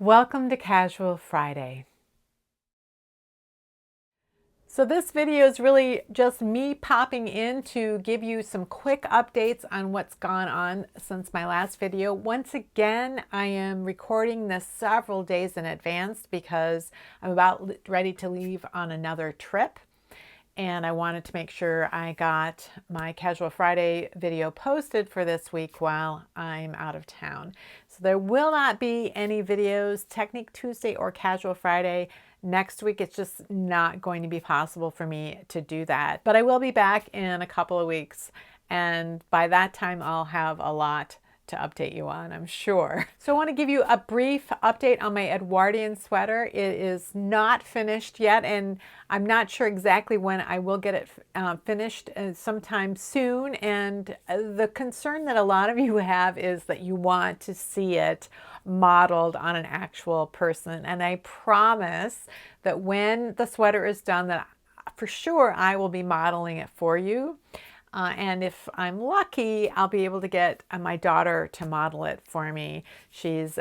Welcome to Casual Friday. So this video is really just me popping in to give you some quick updates on what's gone on since my last video. Once again, I am recording this several days in advance because I'm about ready to leave on another trip. And I wanted to make sure I got my Casual Friday video posted for this week while I'm out of town. So there will not be any videos, Technique Tuesday or Casual Friday next week. It's just not going to be possible for me to do that. But I will be back in a couple of weeks. And by that time, I'll have a lot to update you on, I'm sure. So I want to give you a brief update on my Edwardian sweater. It is not finished yet, and I'm not sure exactly when I will get it finished, sometime soon. And the concern that a lot of you have is that you want to see it modeled on an actual person. And I promise that when the sweater is done, that for sure I will be modeling it for you. And if I'm lucky, I'll be able to get my daughter to model it for me. She's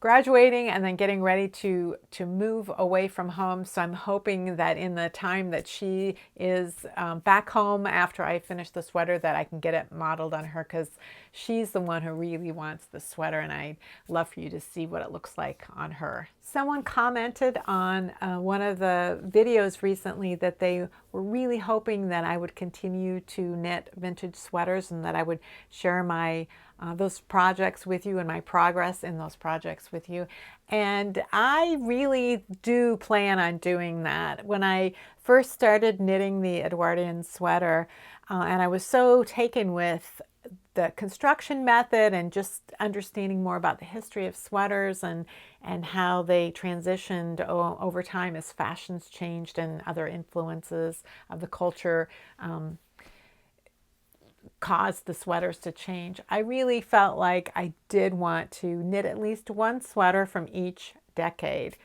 graduating and then getting ready to move away from home. So I'm hoping that in the time that she is back home after I finish the sweater, that I can get it modeled on her, because she's the one who really wants the sweater, and I'd love for you to see what it looks like on her. Someone commented on one of the videos recently that they were really hoping that I would continue to knit vintage sweaters and that I would share my those projects with you and my progress in those projects with you. And I really do plan on doing that. When I first started knitting the Edwardian sweater, and I was so taken with the construction method and just understanding more about the history of sweaters and how they transitioned over time as fashions changed and other influences of the culture caused the sweaters to change. I really felt like I did want to knit at least one sweater from each decade.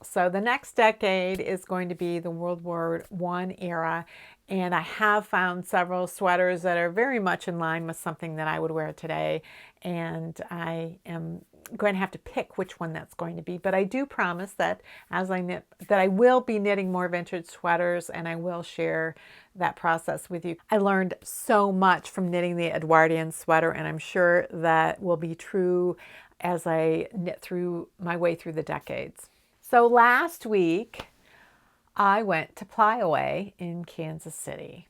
So the next decade is going to be the World War I era, and I have found several sweaters that are very much in line with something that I would wear today, and I am going to have to pick which one that's going to be. But I do promise that as I knit, that I will be knitting more vintage sweaters, and I will share that process with you. I learned so much from knitting the Edwardian sweater, and I'm sure that will be true as I knit through my way through the decades. So last week, I went to Play-Away in Kansas City,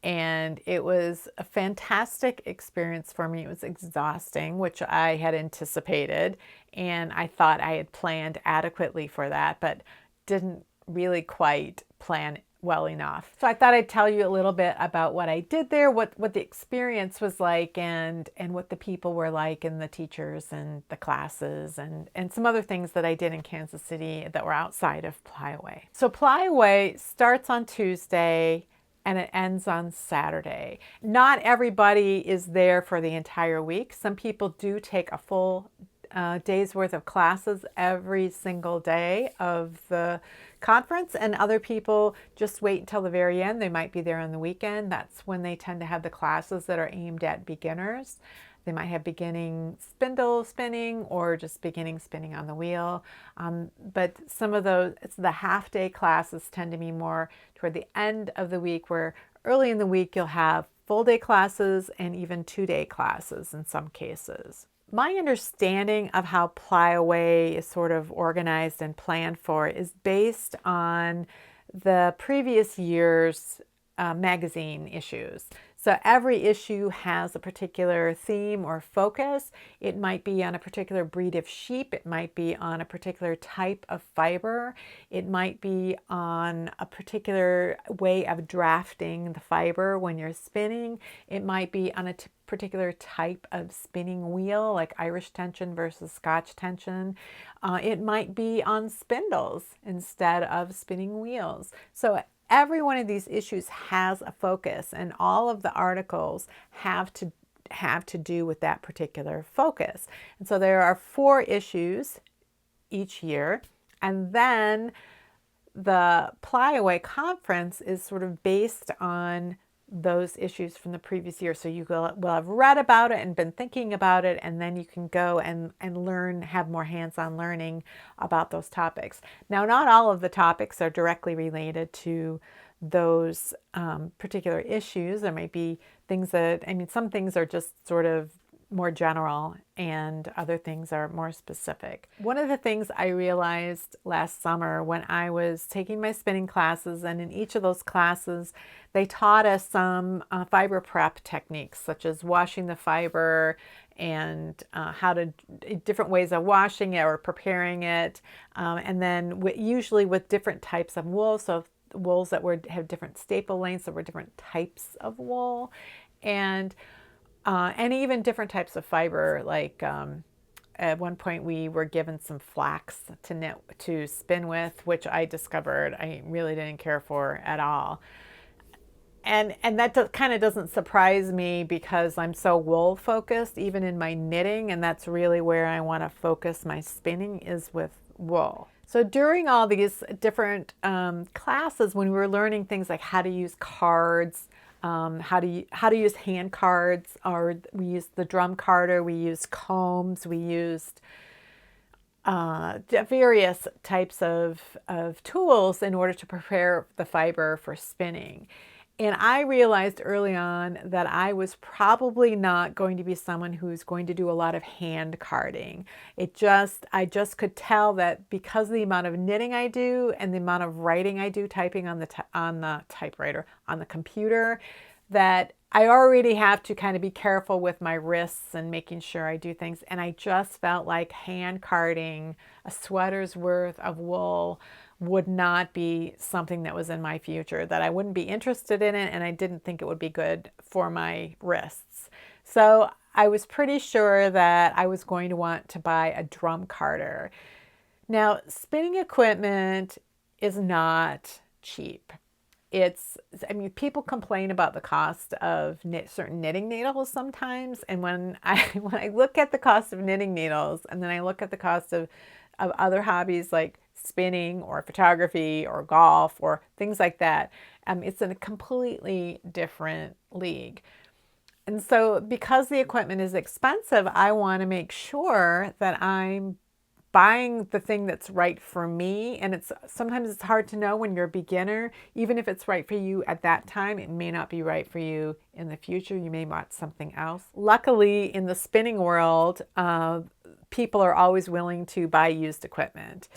and it was a fantastic experience for me. It was exhausting, which I had anticipated, and I thought I had planned adequately for that, but didn't really quite plan well enough. So I thought I'd tell you a little bit about what I did there, what the experience was like, and what the people were like, and the teachers and the classes, and some other things that I did in Kansas City that were outside of Play-Away. So Play-Away starts on Tuesday and it ends on Saturday. Not everybody is there for the entire week. Some people do take a full day's worth of classes every single day of the conference, and other people just wait until the very end. They might be there on the weekend. That's when they tend to have the classes that are aimed at beginners. They might have beginning spindle spinning or just beginning spinning on the wheel. But some of those, the half-day classes tend to be more toward the end of the week, where early in the week you'll have full-day classes and even two-day classes in some cases. My understanding of how Play-Away is sort of organized and planned for is based on the previous year's magazine issues. So every issue has a particular theme or focus. It might be on a particular breed of sheep. It might be on a particular type of fiber. It might be on a particular way of drafting the fiber when you're spinning. It might be on a particular type of spinning wheel, like Irish tension versus Scotch tension. It might be on spindles instead of spinning wheels. So every one of these issues has a focus, and all of the articles have to do with that particular focus. And so there are 4 issues each year, and then the Play-Away conference is sort of based on those issues from the previous year. So you will have read about it and been thinking about it, and then you can go and learn, have more hands-on learning about those topics. Now, not all of the topics are directly related to those particular issues. There might be things that, I mean, some things are just sort of more general and other things are more specific. One of the things I realized last summer when I was taking my spinning classes, and in each of those classes they taught us some fiber prep techniques, such as washing the fiber and how to, different ways of washing it or preparing it, and then usually with different types of wool. So wools that have different staple lengths, that were different types of wool, and even different types of fiber. Like at one point we were given some flax to spin with, which I discovered I really didn't care for at all. And that kind of doesn't surprise me because I'm so wool focused, even in my knitting, and that's really where I want to focus my spinning, is with wool. So during all these different classes, when we were learning things like how to use cards, how to use hand cards, or we used the drum carder, we used combs, we used various types of tools in order to prepare the fiber for spinning. And I realized early on that I was probably not going to be someone who's going to do a lot of hand carding. I just could tell that because of the amount of knitting I do and the amount of writing I do, typing on the typewriter, on the computer, that I already have to kind of be careful with my wrists and making sure I do things. And I just felt like hand carding a sweater's worth of wool would not be something that was in my future, that I wouldn't be interested in it, and I didn't think it would be good for my wrists. So I was pretty sure that I was going to want to buy a drum carder. Now, spinning equipment is not cheap. I mean, people complain about the cost of certain knitting needles sometimes, and when I look at the cost of knitting needles, and then I look at the cost of other hobbies like spinning or photography or golf or things like that, it's in a completely different league. And so because the equipment is expensive, I want to make sure that I'm buying the thing that's right for me. And sometimes it's hard to know when you're a beginner. Even if it's right for you at that time, it may not be right for you in the future. You may want something else. Luckily, in the spinning world, people are always willing to buy used equipment.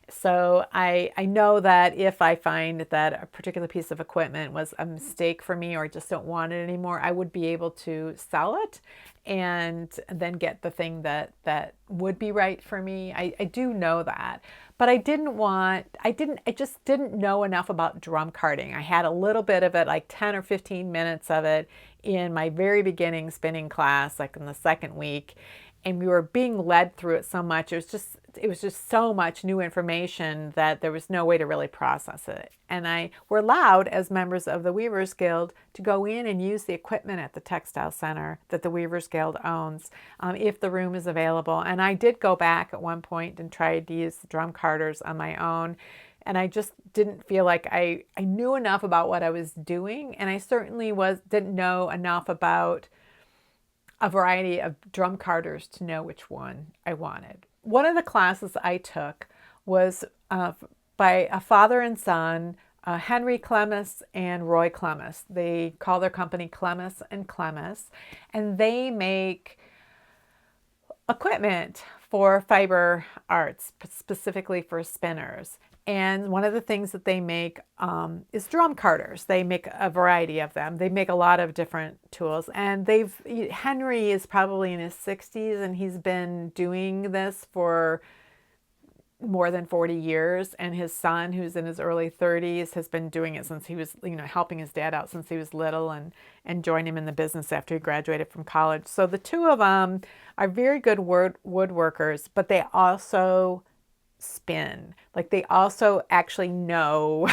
So I know that if I find that a particular piece of equipment was a mistake for me, or I just don't want it anymore, I would be able to sell it and then get the thing that would be right for me. I do know that. But I just didn't know enough about drum carding. I had a little bit of it, like 10 or 15 minutes of it in my very beginning spinning class, like in the second week. And we were being led through it so much. It was just so much new information that there was no way to really process it. And we're allowed, as members of the Weavers Guild, to go in and use the equipment at the textile center that the Weavers Guild owns, if the room is available. And I did go back at one point and tried to use the drum carders on my own. And I just didn't feel like I knew enough about what I was doing. And I certainly didn't know enough about a variety of drum carders to know which one I wanted. One of the classes I took was by a father and son, Henry Clemes and Roy Clemes. They call their company Clemes and Clemes, and they make equipment for fiber arts, specifically for spinners. And one of the things that they make is drum carders. They make a variety of them. They make a lot of different tools. And Henry is probably in his 60s, and he's been doing this for more than 40 years. And his son, who's in his early 30s, has been doing it since he was, helping his dad out since he was little, and joined him in the business after he graduated from college. So the two of them are very good woodworkers, but they also spin. Like, they also actually know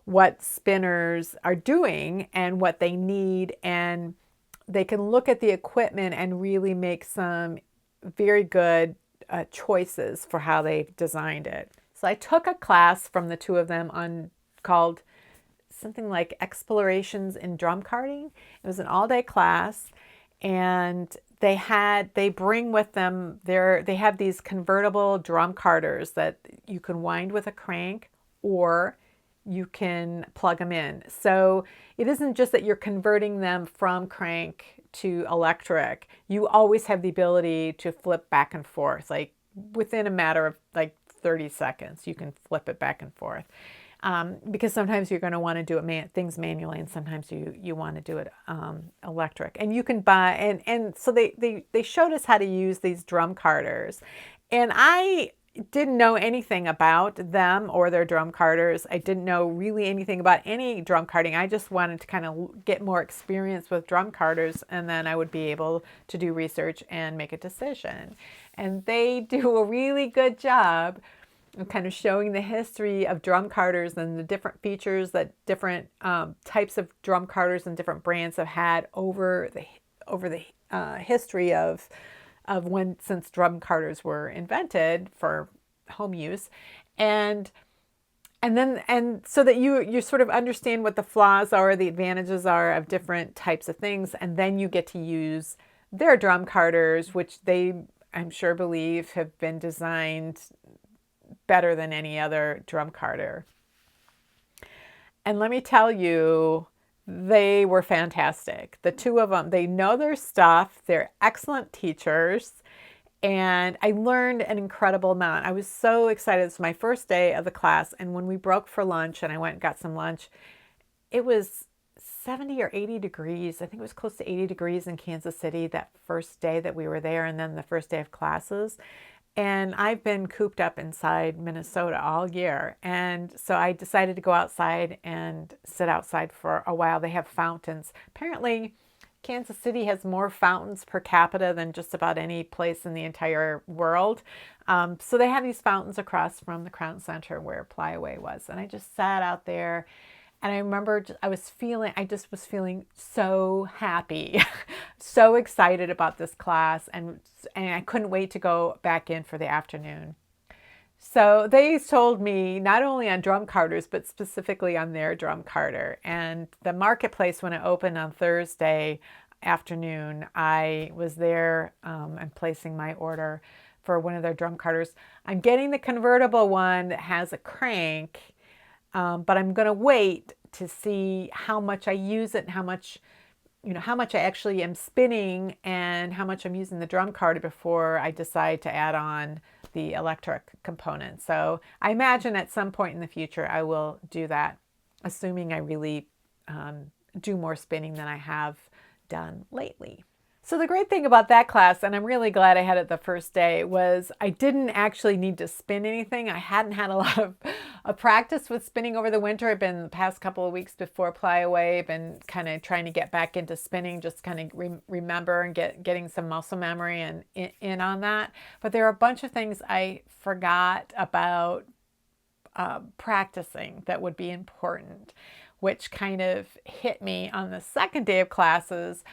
what spinners are doing and what they need, and they can look at the equipment and really make some very good choices for how they've designed it. So I took a class from the two of them called something like Explorations in Drum Carting. It was an all-day class, and they bring with them they have these convertible drum carters that you can wind with a crank, or you can plug them in. So it isn't just that you're converting them from crank to electric. You always have the ability to flip back and forth, like within a matter of like 30 seconds, you can flip it back and forth. Because sometimes you're going to want to do things manually, and sometimes you want to do it electric. And you can buy, and so they showed us how to use these drum carters. And I didn't know anything about them or their drum carters. I didn't know really anything about any drum carting. I just wanted to kind of get more experience with drum carters, and then I would be able to do research and make a decision. And they do a really good job of kind of showing the history of drum carters and the different features that different types of drum carters and different brands have had over the history of since drum carters were invented for home use, and so that you sort of understand what the flaws are, the advantages are of different types of things, and then you get to use their drum carters, which they, I'm sure, believe have been designed better than any other drum carter. And let me tell you, they were fantastic. The two of them, they know their stuff. They're excellent teachers. And I learned an incredible amount. I was so excited. It's my first day of the class. And when we broke for lunch and I went and got some lunch, it was 70 or 80 degrees. I think it was close to 80 degrees in Kansas City that first day that we were there, and then the first day of classes. And I've been cooped up inside Minnesota all year. And so I decided to go outside and sit outside for a while. They have fountains. Apparently, Kansas City has more fountains per capita than just about any place in the entire world. So they have these fountains across from the Crown Center where Pliaway was. And I just sat out there. And I remember I just was feeling so happy, so excited about this class, and I couldn't wait to go back in for the afternoon. So they sold me not only on drum carters, but specifically on their drum carter. And the marketplace, when it opened on Thursday afternoon, I was there and placing my order for one of their drum carters. I'm getting the convertible one that has a crank. But I'm going to wait to see how much I use it and how much I actually am spinning and how much I'm using the drum carter before I decide to add on the electric component. So I imagine at some point in the future I will do that, assuming I really do more spinning than I have done lately. So the great thing about that class, and I'm really glad I had it the first day, was I didn't actually need to spin anything. I hadn't had a lot of practice with spinning over the winter. I've been the past couple of weeks before Pliaway, been kind of trying to get back into spinning, just kind of remember and getting some muscle memory and in on that. But there are a bunch of things I forgot about practicing that would be important, which kind of hit me on the second day of classes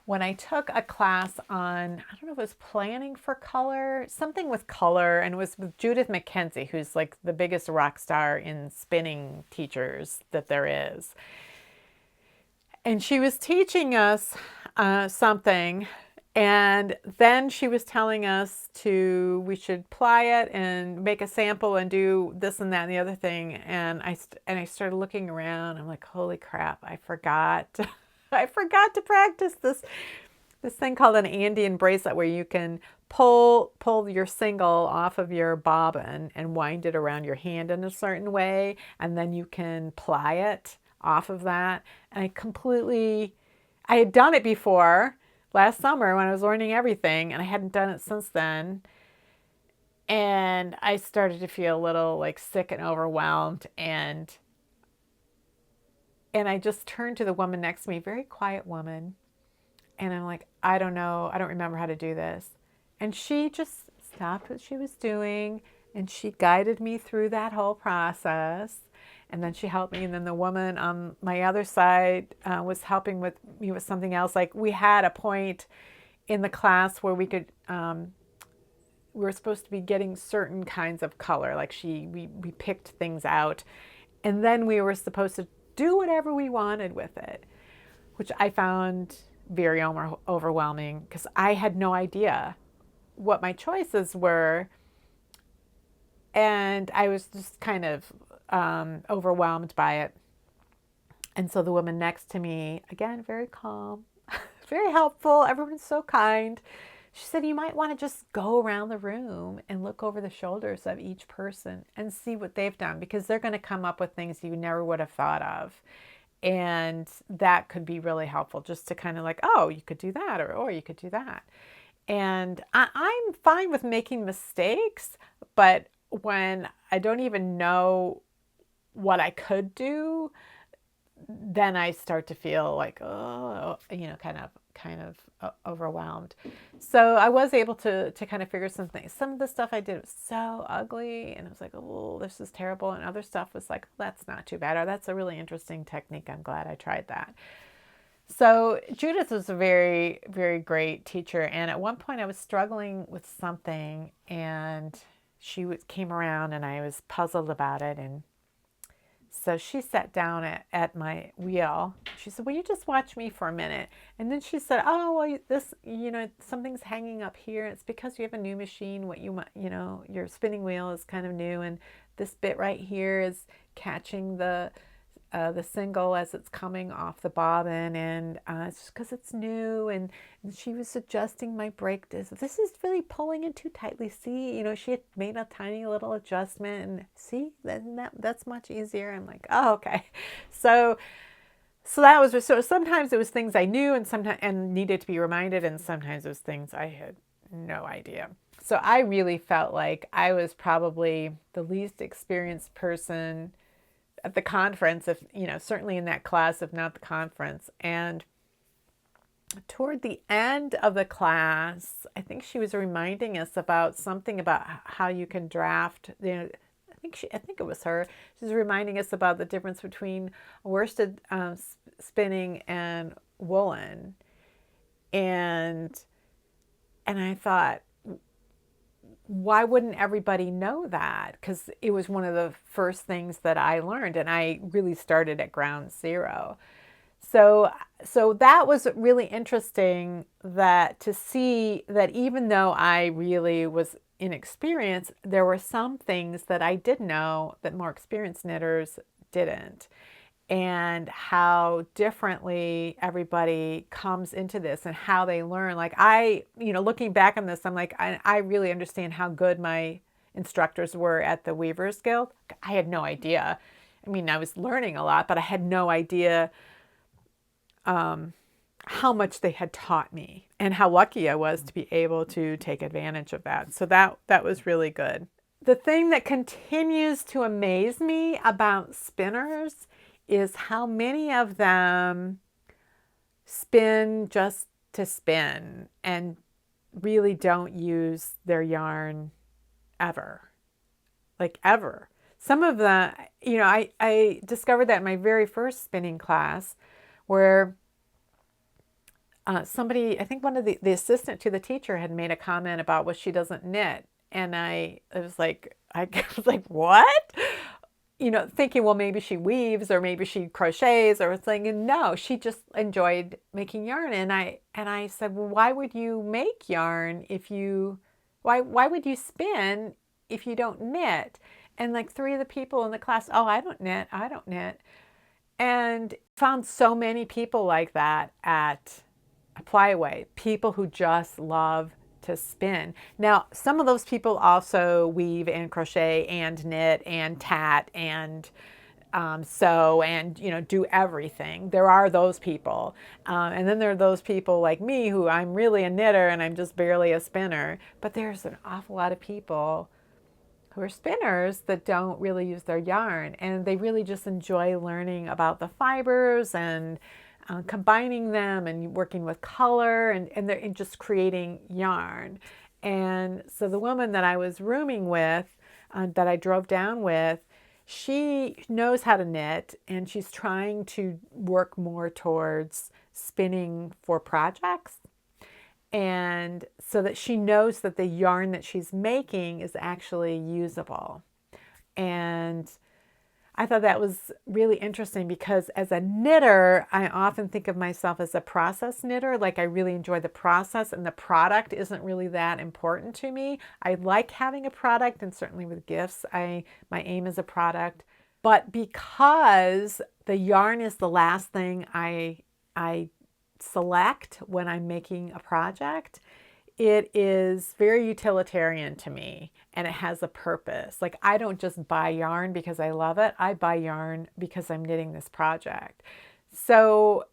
when I took a class on, I don't know if it was planning for color, something with color, and it was with Judith McKenzie, who's like the biggest rock star in spinning teachers that there is. And she was teaching us something, and then she was telling us we should ply it and make a sample and do this and that and the other thing. And I started looking around. I'm like, holy crap, I forgot. I forgot to practice this thing called an Andean bracelet, where you can pull your single off of your bobbin and wind it around your hand in a certain way, and then you can ply it off of that. And I had done it before last summer when I was learning everything, and I hadn't done it since then. And I started to feel a little like sick and overwhelmed, and I just turned to the woman next to me, very quiet woman. And I'm like, I don't know. I don't remember how to do this. And she just stopped what she was doing, and she guided me through that whole process. And then she helped me. And then the woman on my other side was helping me with something else. Like, we had a point in the class where we were supposed to be getting certain kinds of color. Like we picked things out. And then we were supposed to do whatever we wanted with it, which I found very overwhelming because I had no idea what my choices were. And I was just kind of overwhelmed by it. And so the woman next to me, again, very calm, very helpful. Everyone's so kind. She said, you might want to just go around the room and look over the shoulders of each person and see what they've done, because they're going to come up with things you never would have thought of. And that could be really helpful, just to kind of like, oh, you could do that, or you could do that. And I'm fine with making mistakes, but when I don't even know what I could do, then I start to feel like, oh, kind of overwhelmed. So I was able to kind of figure some things. Some of the stuff I did was so ugly, and I was like, oh, this is terrible. And other stuff was like, that's not too bad, or that's a really interesting technique. I'm glad I tried that. So Judith was a very, very great teacher. And at one point I was struggling with something, and she came around and I was puzzled about it. And so she sat down at my wheel. She said, will you just watch me for a minute? And then she said, oh, well, this, something's hanging up here. It's because you have a new machine. Your spinning wheel is kind of new. And this bit right here is catching the single as it's coming off the bobbin, and it's just because it's new. And she was adjusting my brake disc. This is really pulling in too tightly. See, she had made a tiny little adjustment, and see, then that's much easier. I'm like, oh, okay. So that was, so sometimes it was things I knew and needed to be reminded, and sometimes it was things I had no idea. So I really felt like I was probably the least experienced person at the conference, if certainly in that class, if not the conference. And toward the end of the class, I think she was reminding us about something about how you can draft. I think it was her. She was reminding us about the difference between worsted spinning and woolen, and I thought, why wouldn't everybody know that? Because it was one of the first things that I learned, and I really started at ground zero. So that was really interesting, that to see that even though I really was inexperienced, there were some things that I did know that more experienced knitters didn't, and how differently everybody comes into this and how they learn. Like looking back on this, I'm like, I really understand how good my instructors were at the Weavers Guild. I had no idea. I mean, I was learning a lot, but I had no idea how much they had taught me, and how lucky I was to be able to take advantage of that. So that was really good. The thing that continues to amaze me about spinners is how many of them spin just to spin and really don't use their yarn ever. Like ever. Some of the, I discovered that in my very first spinning class, where somebody, I think one of the assistant to the teacher, had made a comment about, well, she doesn't knit. And I was like, what? Thinking, well, maybe she weaves, or maybe she crochets, or something. No, she just enjoyed making yarn. And I said, well, why would you make yarn why would you spin if you don't knit? And like 3 of the people in the class, oh, I don't knit. And found so many people like that at Apply Away, people who just love to spin. Now, some of those people also weave and crochet and knit and tat and sew and do everything. There are those people, and then there are those people like me, who I'm really a knitter and I'm just barely a spinner. But there's an awful lot of people who are spinners that don't really use their yarn, and they really just enjoy learning about the fibers and combining them and working with color, and they're just creating yarn. And so the woman that I was rooming with, that I drove down with, she knows how to knit, and she's trying to work more towards spinning for projects. And so that she knows that the yarn that she's making is actually usable. And I thought that was really interesting because as a knitter, I often think of myself as a process knitter. Like I really enjoy the process and the product isn't really that important to me. I like having a product, and certainly with gifts, my aim is a product. But because the yarn is the last thing I select when I'm making a project, it is very utilitarian to me and it has a purpose. Like I don't just buy yarn because I love it. I buy yarn because I'm knitting this project. So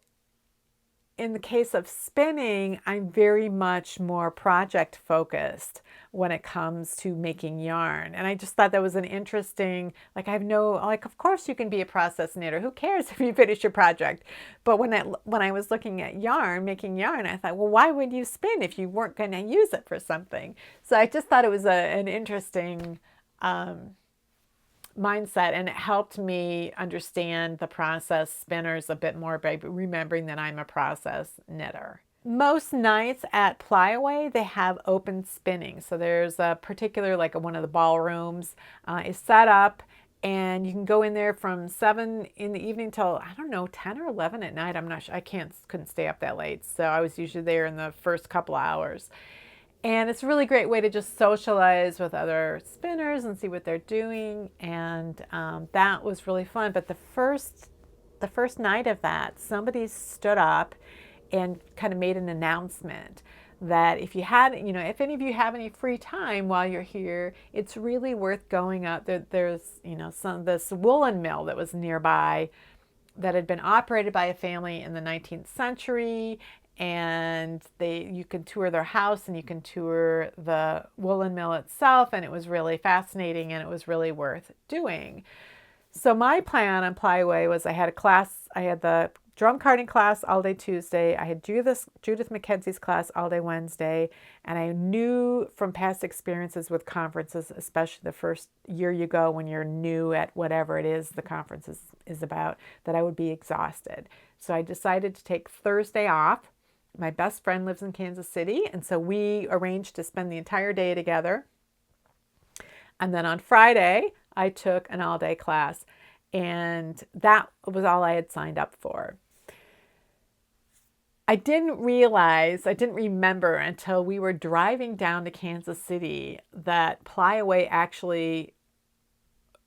in the case of spinning, I'm very much more project focused when it comes to making yarn. And I just thought that was an interesting, like I have no, like of course you can be a process knitter. Who cares if you finish your project? But when I was looking at yarn, making yarn, I thought, well, why would you spin if you weren't going to use it for something? So I just thought it was an interesting mindset, and it helped me understand the process spinners a bit more by remembering that I'm a process knitter. Most nights at Plyaway, they have open spinning. So there's a particular, like one of the ballrooms is set up, and you can go in there from 7 in the evening till, I don't know, 10 or 11 at night. I'm not sure. Couldn't stay up that late. So I was usually there in the first couple of hours. And it's a really great way to just socialize with other spinners and see what they're doing. And that was really fun. But the first night of that, somebody stood up and kind of made an announcement that if any of you have any free time while you're here, it's really worth going up. There's, this woolen mill that was nearby that had been operated by a family in the 19th century, and you can tour their house and you can tour the woolen mill itself, and it was really fascinating and it was really worth doing. So my plan on Plyaway was I had the drum carding class all day Tuesday. I had Judith McKenzie's class all day Wednesday. And I knew from past experiences with conferences, especially the first year you go when you're new at whatever it is the conference is about, that I would be exhausted. So I decided to take Thursday off. My best friend lives in Kansas City, and so we arranged to spend the entire day together. And then on Friday, I took an all-day class, and that was all I had signed up for. I didn't remember until we were driving down to Kansas City that Plyaway actually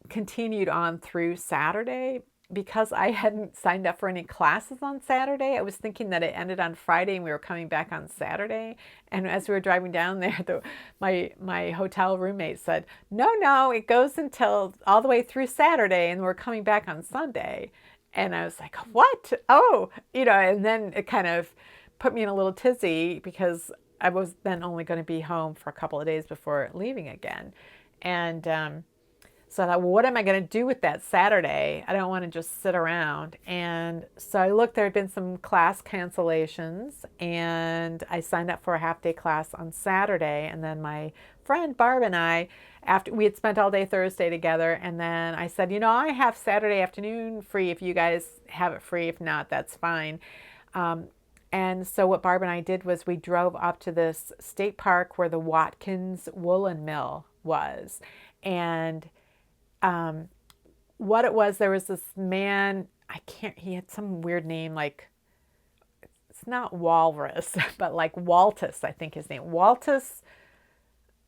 continued on through Saturday. Because I hadn't signed up for any classes on Saturday, I was thinking that it ended on Friday and we were coming back on Saturday. And as we were driving down there, my hotel roommate said, no, it goes until all the way through Saturday and we're coming back on Sunday. And I was like, what? Oh, and then it kind of put me in a little tizzy because I was then only going to be home for a couple of days before leaving again. And so I thought, well, what am I going to do with that Saturday? I don't want to just sit around. And so I looked, there had been some class cancellations, and I signed up for a half-day class on Saturday. And then my friend Barb and I, after we had spent all day Thursday together, and then I said, I have Saturday afternoon free if you guys have it free. If not, that's fine. And so what Barb and I did was we drove up to this state park where the Watkins Woolen Mill was. And what it was, there was this man, he had some weird name, like, it's not Walrus, but like Waltus, I think his name, Waltus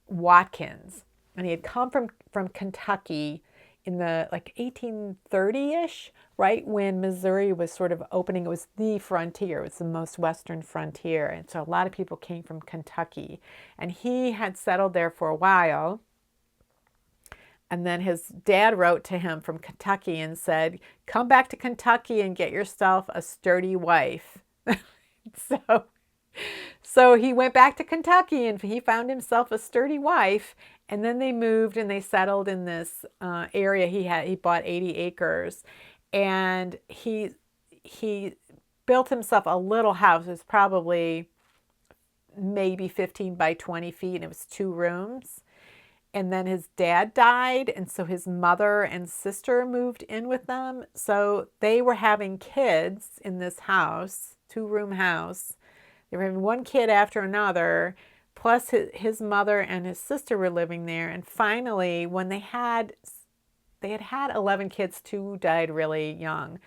Watkins. And he had come from Kentucky in the like 1830-ish, right when Missouri was sort of opening. It was the frontier. It was the most western frontier. And so a lot of people came from Kentucky. And he had settled there for a while. And then his dad wrote to him from Kentucky and said, come back to Kentucky and get yourself a sturdy wife. So he went back to Kentucky and he found himself a sturdy wife. And then they moved and they settled in this area. He bought 80 acres. And he built himself a little house. It was probably maybe 15 by 20 feet, and it was 2 rooms. And then his dad died, and so his mother and sister moved in with them. So they were having kids in this house, 2-room house. They were having one kid after another, plus his mother and his sister were living there. And finally, when they they had had 11 kids, 2 died really young.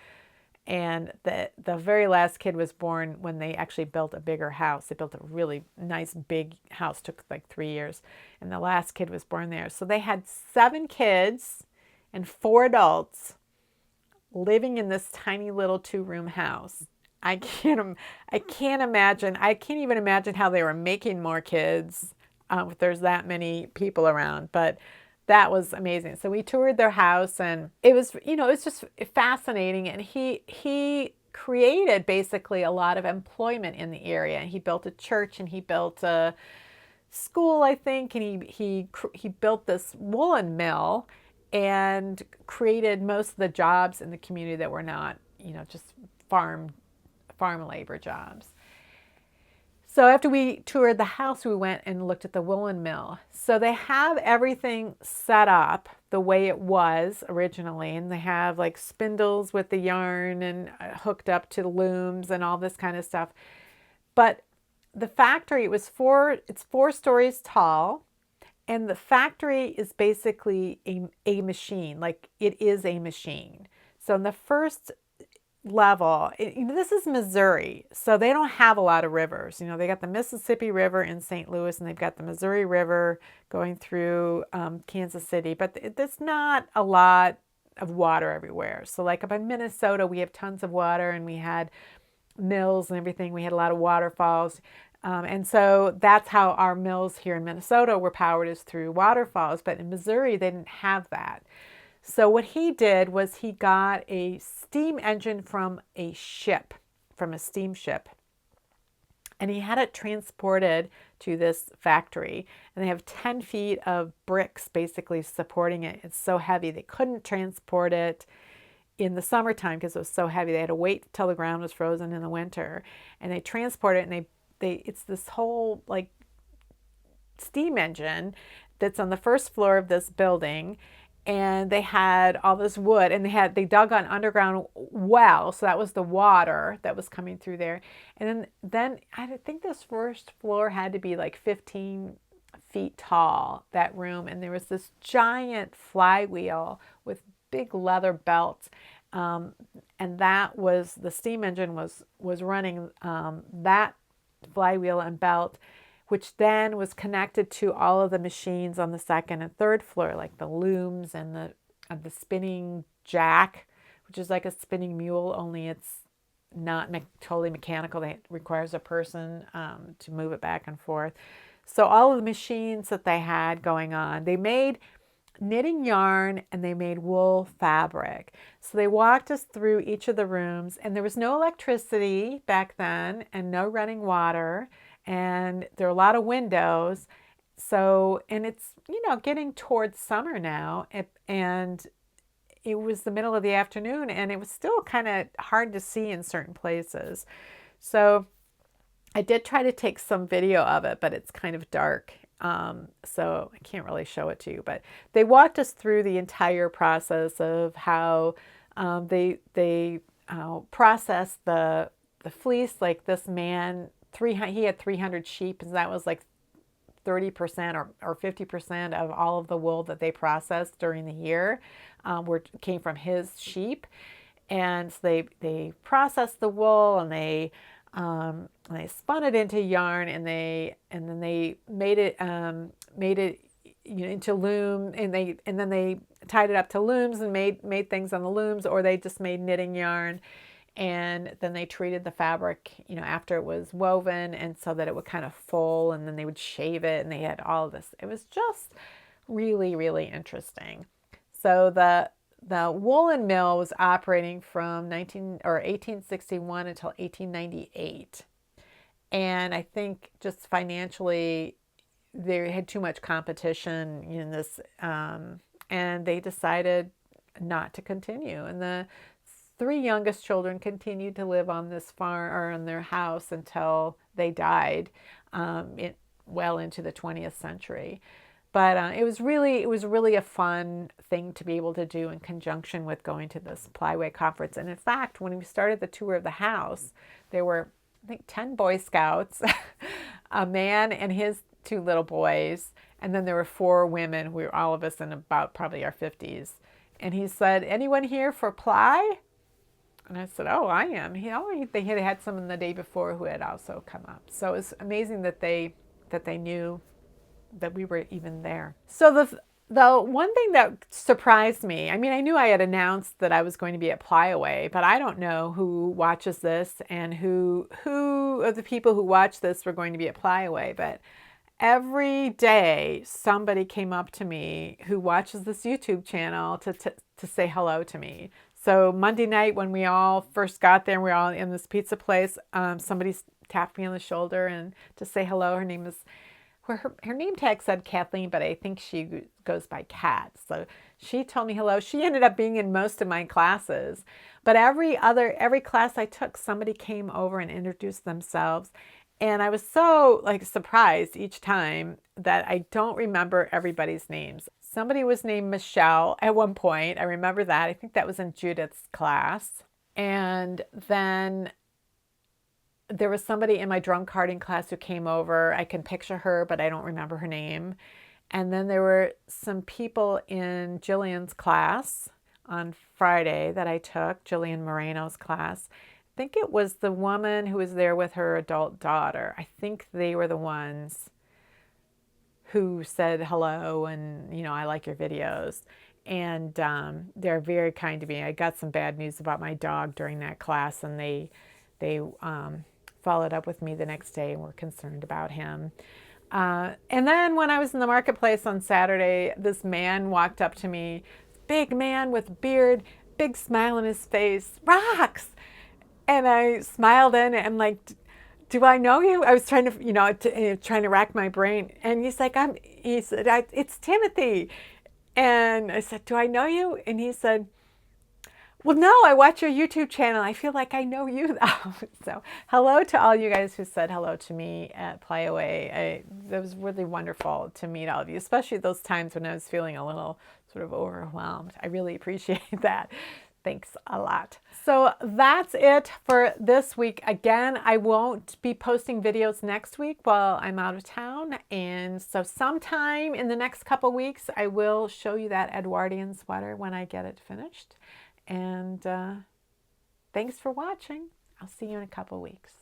And the very last kid was born when they actually built a bigger house. They built a really nice big house, took like 3 years. And the last kid was born there. So they had 7 kids and 4 adults living in this tiny little 2-room house. I can't imagine. I can't even imagine how they were making more kids if there's that many people around. But that was amazing. So we toured their house, and it was, it was just fascinating. And he created basically a lot of employment in the area. And he built a church, and he built a school, I think, and he built this woolen mill and created most of the jobs in the community that were not, just farm labor jobs. So after we toured the house, we went and looked at the woolen mill. So they have everything set up the way it was originally, and they have like spindles with the yarn and hooked up to the looms and all this kind of stuff. But the factory, it's 4 stories tall, and the factory is basically a machine, like it is a machine. So in the first level, this is Missouri, so they don't have a lot of rivers. They got the Mississippi River in St. Louis, and they've got the Missouri River going through Kansas City, but there's not a lot of water everywhere. So like up in Minnesota, we have tons of water, and we had mills and everything. We had a lot of waterfalls. And so that's how our mills here in Minnesota were powered, is through waterfalls. But in Missouri, they didn't have that. So what he did was he got a steam engine from a steamship, and he had it transported to this factory. And they have 10 feet of bricks basically supporting it. It's so heavy. They couldn't transport it in the summertime because it was so heavy. They had to wait till the ground was frozen in the winter. And they transport it, and it's this whole like steam engine that's on the first floor of this building. And they had all this wood, and they dug an underground well, so that was the water that was coming through there. And then I think this first floor had to be like 15 feet tall, that room, and there was this giant flywheel with big leather belts, and that was the steam engine was running that flywheel and belt, which then was connected to all of the machines on the second and third floor, like the looms and the spinning jack, which is like a spinning mule, only it's not totally mechanical. It requires a person to move it back and forth. So all of the machines that they had going on, they made knitting yarn and they made wool fabric. So they walked us through each of the rooms, and there was no electricity back then and no running water. And there are a lot of windows. So, and it's, getting towards summer now. And it was the middle of the afternoon, and it was still kind of hard to see in certain places. So I did try to take some video of it, but it's kind of dark. So I can't really show it to you. But they walked us through the entire process of how they processed the fleece. Like this man, he had 300 sheep, and that was like 30% or 50% of all of the wool that they processed during the year came from his sheep. And so they processed the wool, and they spun it into yarn, and then they made it into loom, and then they tied it up to looms and made things on the looms, or they just made knitting yarn. And then they treated the fabric, after it was woven, and so that it would kind of full, and then they would shave it, and they had all of this. It was just really, really interesting. So the woolen mill was operating from 1861 until 1898. And I think just financially, they had too much competition in this, and they decided not to continue. And the 3 youngest children continued to live on this farm or in their house until they died, well into the 20th century. But it was really a fun thing to be able to do in conjunction with going to this Plyway conference. And in fact, when we started the tour of the house, there were, I think, 10 Boy Scouts, a man and his 2 little boys, and then there were 4 women. We were all of us in about probably our 50s. And he said, anyone here for ply? And I said, oh, I am. They had someone the day before who had also come up. So it's amazing that they knew that we were even there. So the one thing that surprised me, I mean, I knew I had announced that I was going to be at Plyaway, but I don't know who watches this and who of the people who watch this were going to be at Plyaway. But every day somebody came up to me who watches this YouTube channel to say hello to me. So Monday night when we all first got there and we were all in this pizza place, somebody tapped me on the shoulder and to say hello. Her name is, her name tag said Kathleen, but I think she goes by Kat. So she told me hello. She ended up being in most of my classes. But every class I took, somebody came over and introduced themselves. And I was so surprised each time that I don't remember everybody's names. Somebody was named Michelle at one point. I remember that. I think that was in Judith's class. And then there was somebody in my drum carding class who came over. I can picture her, but I don't remember her name. And then there were some people in Jillian's class on Friday that I took, Jillian Moreno's class. I think it was the woman who was there with her adult daughter. I think they were the ones who said hello and, I like your videos. And they're very kind to me. I got some bad news about my dog during that class, and they followed up with me the next day and were concerned about him. And then when I was in the marketplace on Saturday, this man walked up to me, big man with beard, big smile on his face, rocks. And I smiled in and I'm like, do I know you? I was trying to, trying to rack my brain. And he's like, he said, it's Timothy. And I said, do I know you? And he said, well, no, I watch your YouTube channel. I feel like I know you though. So hello to all you guys who said hello to me at Plyaway. It was really wonderful to meet all of you, especially those times when I was feeling a little sort of overwhelmed. I really appreciate that. Thanks a lot. So that's it for this week. Again, I won't be posting videos next week while I'm out of town. And so sometime in the next couple weeks, I will show you that Edwardian sweater when I get it finished. And thanks for watching. I'll see you in a couple weeks.